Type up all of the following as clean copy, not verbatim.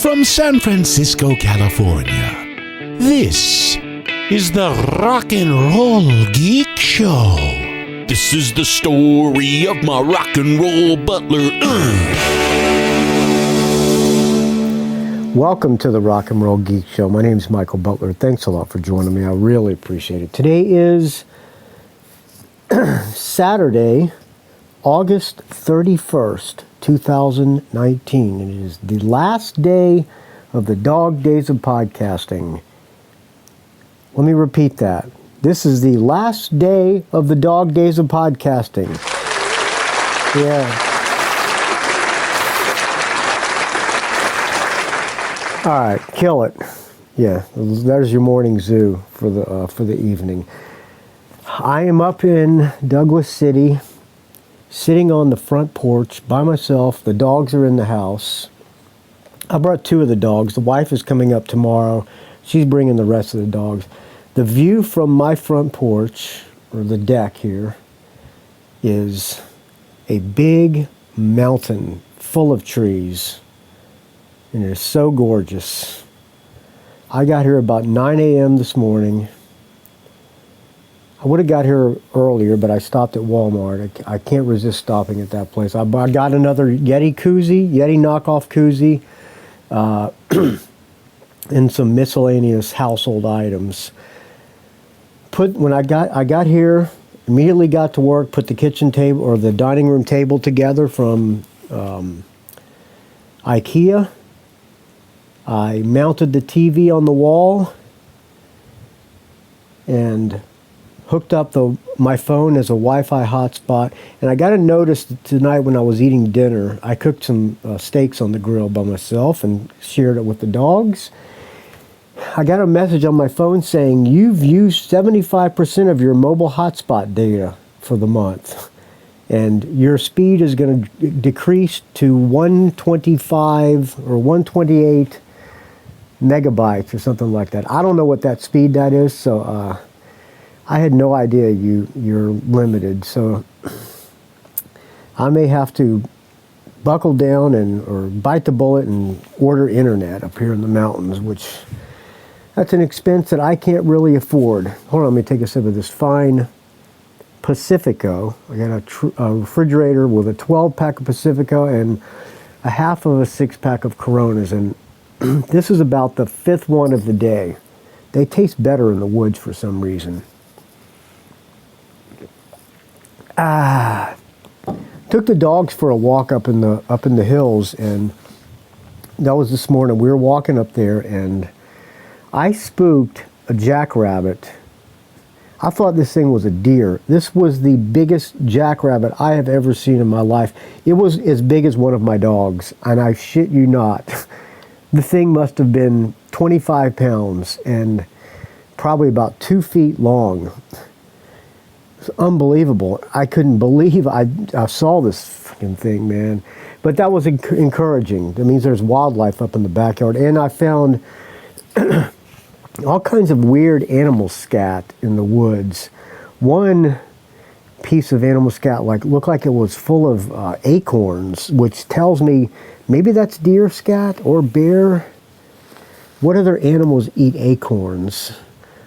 From San Francisco, California, this is the Rock and Roll Geek Show. This is the story of my rock and roll butler. Welcome to the Rock and Roll Geek Show. My name is Michael Butler. Thanks a lot for joining me. I really appreciate it. Today is Saturday, August 31st, 2019. It is the last day of the dog days of podcasting. Let me repeat that. This is the last day of the dog days of podcasting. Yeah. All right, kill it. Yeah, there's your morning zoo for the evening. I am up in Douglas City, sitting on the front porch by myself. The dogs are in the house. I brought two of the dogs. The wife is coming up tomorrow. She's bringing the rest of the dogs. The view from my front porch, or the deck here, is a big mountain full of trees. And it is so gorgeous. I got here about 9 a.m. this morning. I would have got here earlier, but I stopped at Walmart. I can't resist stopping at that place. I got another Yeti knockoff koozie, and some miscellaneous household items. When I got here, immediately got to work, put the kitchen table or the dining room table together from IKEA. I mounted the TV on the wall and hooked up my phone as a Wi-Fi hotspot. And I got to notice that tonight when I was eating dinner, I cooked some steaks on the grill by myself and shared it with the dogs. I got a message on my phone saying, you've used 75% of your mobile hotspot data for the month. And your speed is going to decrease to 125 or 128 megabytes or something like that. I don't know what that speed that is, so I had no idea you're limited, so I may have to buckle down or bite the bullet and order internet up here in the mountains, which that's an expense that I can't really afford. Hold on, let me take a sip of this fine Pacifico. I got a refrigerator with a 12-pack of Pacifico and a half of a 6-pack of Coronas, and this is about the 5th one of the day. They taste better in the woods for some reason. Took the dogs for a walk up in the hills, and that was this morning. We were walking up there, and I spooked a jackrabbit. I thought this thing was a deer. This was the biggest jackrabbit I have ever seen in my life. It was as big as one of my dogs, and I shit you not. The thing must have been 25 pounds and probably about 2 feet long. It's unbelievable. I couldn't believe I saw this fucking thing, man. But that was encouraging. That means there's wildlife up in the backyard. And I found all kinds of weird animal scat in the woods. One piece of animal scat looked like it was full of acorns, which tells me maybe that's deer scat or bear. What other animals eat acorns?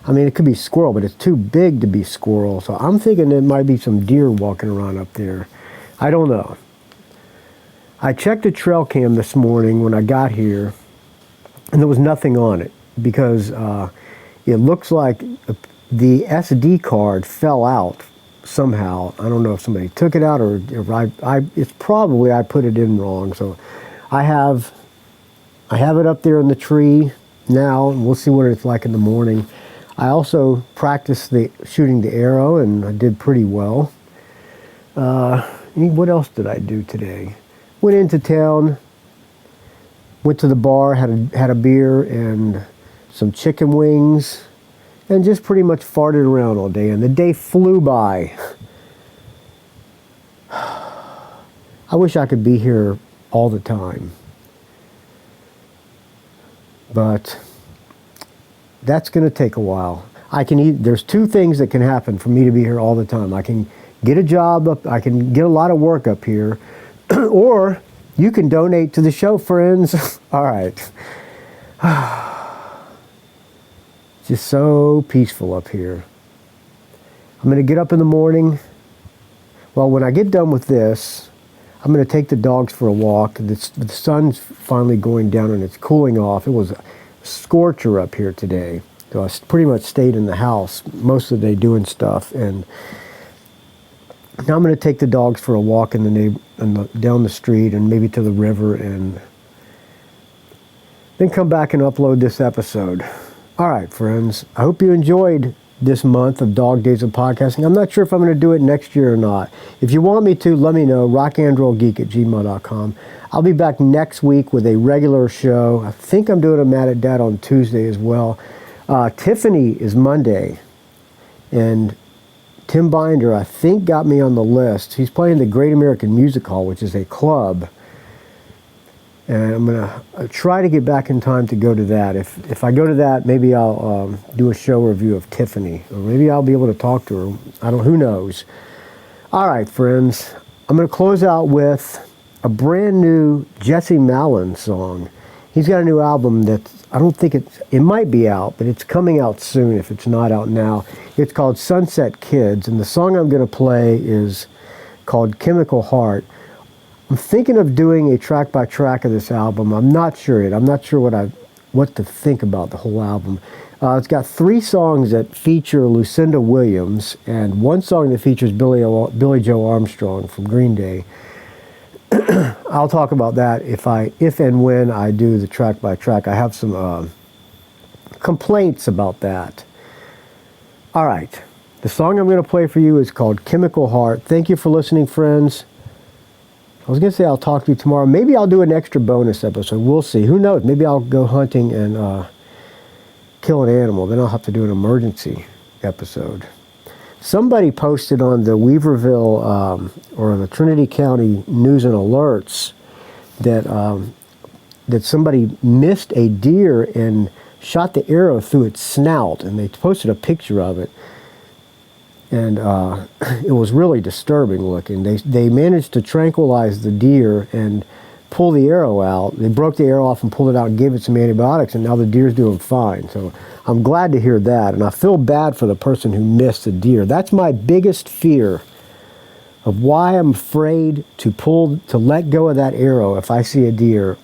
I mean, it could be squirrel, but it's too big to be squirrel. So I'm thinking there might be some deer walking around up there. I don't know. I checked the trail cam this morning when I got here, and there was nothing on it because it looks like the SD card fell out somehow. I don't know if somebody took it out or if it's probably I put it in wrong. So I have it up there in the tree now, and we'll see what it's like in the morning. I also practiced shooting the arrow, and I did pretty well. What else did I do today? Went into town, went to the bar, had a beer and some chicken wings, and just pretty much farted around all day, and the day flew by. I wish I could be here all the time. But that's going to take a while. There's two things that can happen for me to be here all the time. I can get a job I can get a lot of work up here, Or you can donate to the show, friends. All right. Just so peaceful up here. I'm going to get up in the morning. Well, when I get done with this, I'm going to take the dogs for a walk. The sun's finally going down and it's cooling off. It was a scorcher up here today. So I pretty much stayed in the house most of the day doing stuff. And now I'm going to take the dogs for a walk down the street and maybe to the river, and then come back and upload this episode. All right, friends. I hope you enjoyed this month of Dog Days of Podcasting. I'm not sure if I'm going to do it next year or not. If you want me to, let me know. rockandrollgeek@gmail.com. I'll be back next week with a regular show. I think I'm doing a Mad at Dad on Tuesday as well. Tiffany is Monday. And Tim Binder, I think, got me on the list. He's playing the Great American Music Hall, which is a club. And I'm going to try to get back in time to go to that. If I go to that, maybe I'll do a show review of Tiffany. Or maybe I'll be able to talk to her. Who knows? All right, friends. I'm going to close out with a brand new Jesse Malin song. He's got a new album that I don't think it might be out, but it's coming out soon if it's not out now. It's called Sunset Kids, and the song I'm going to play is called Chemical Heart. I'm thinking of doing a track-by-track of this album. I'm not sure yet. I'm not sure what to think about the whole album. It's got 3 songs that feature Lucinda Williams and 1 song that features Billy Joe Armstrong from Green Day. I'll talk about that if and when I do the track-by-track. I have some complaints about that. All right. The song I'm going to play for you is called Chemical Heart. Thank you for listening, friends. I was going to say I'll talk to you tomorrow. Maybe I'll do an extra bonus episode. We'll see. Who knows? Maybe I'll go hunting and kill an animal. Then I'll have to do an emergency episode. Somebody posted on the Weaverville or the Trinity County News and Alerts that somebody missed a deer and shot the arrow through its snout, and they posted a picture of it. And it was really disturbing looking. They managed to tranquilize the deer and pull the arrow out. They broke the arrow off and pulled it out and gave it some antibiotics, and now the deer's doing fine. So I'm glad to hear that, and I feel bad for the person who missed the deer. That's my biggest fear of why I'm afraid to let go of that arrow if I see a deer.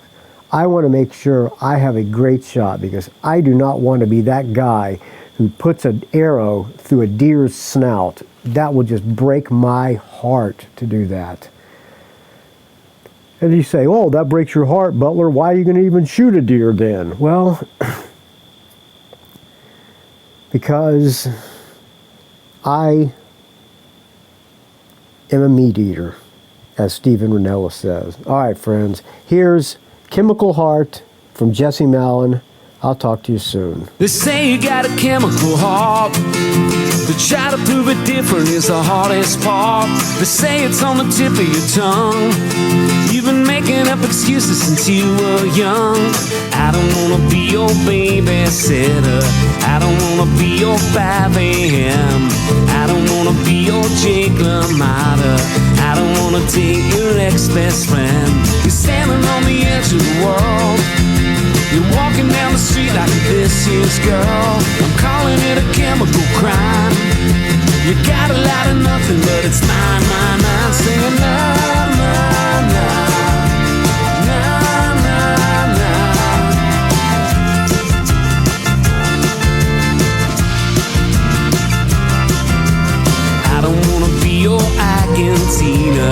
I want to make sure I have a great shot, because I do not want to be that guy who puts an arrow through a deer's snout. That would just break my heart to do that. And you say, oh, that breaks your heart, Butler. Why are you going to even shoot a deer then? Well, because I am a meat eater, as Stephen Ranella says. All right, friends. Here's Chemical Heart from Jesse Malin. I'll talk to you soon. They say you got a chemical heart. To try to prove it different is the hardest part. They say it's on the tip of your tongue. You've been making up excuses since you were young. I don't wanna be your babysitter. I don't wanna be your 5 a.m. I don't wanna be your Jake LaMotta. I don't wanna date your ex-best friend. You're standing on the edge of the world. You're walking down the street like this year's girl. I'm calling it a chemical crime. You got a lot of nothing, but it's mine, mine, mine. Singing na, na, na, na, na, na. I don't wanna be your Argentina.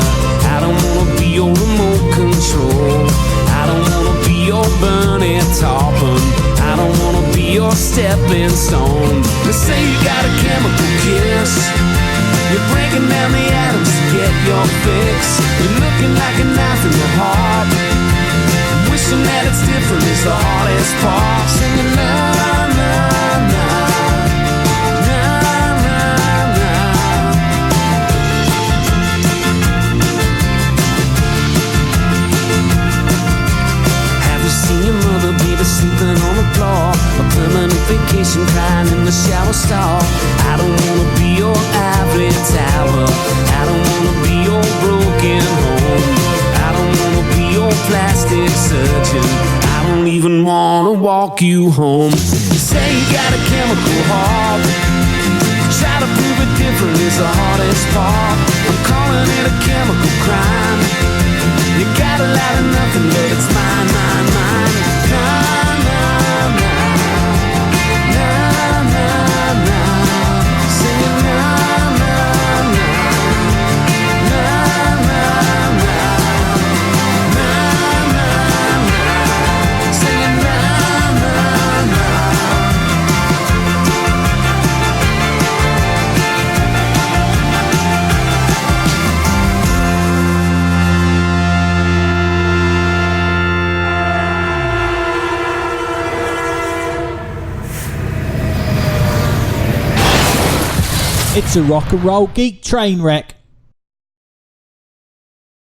I don't wanna be your remote control. I don't wanna be your Bernie Taupin. I don't wanna be your stepping stone. They say you got a chemical kiss. You're breaking down the atoms to get your fix. You're looking like a knife in your heart. Wishing that it's different is the hardest part. Singing na na na na na na. Have you seen your mother, baby, sleeping on the floor? A permanent vacation crying in the shower stall. I don't wanna be your ivory tower. I don't wanna be your broken home. I walk you home. You say you got a chemical heart, try to prove it different is the hardest part. I'm calling it a chemical crime. You got a lot of nothing, but it's mine, mine, mine. Nah, nah, nah. Nah, nah, nah. Singing nah, nah, nah. Nah, nah, nah. Nah, nah, nah. Singing nah, nah, nah. It's a rock and roll geek train wreck.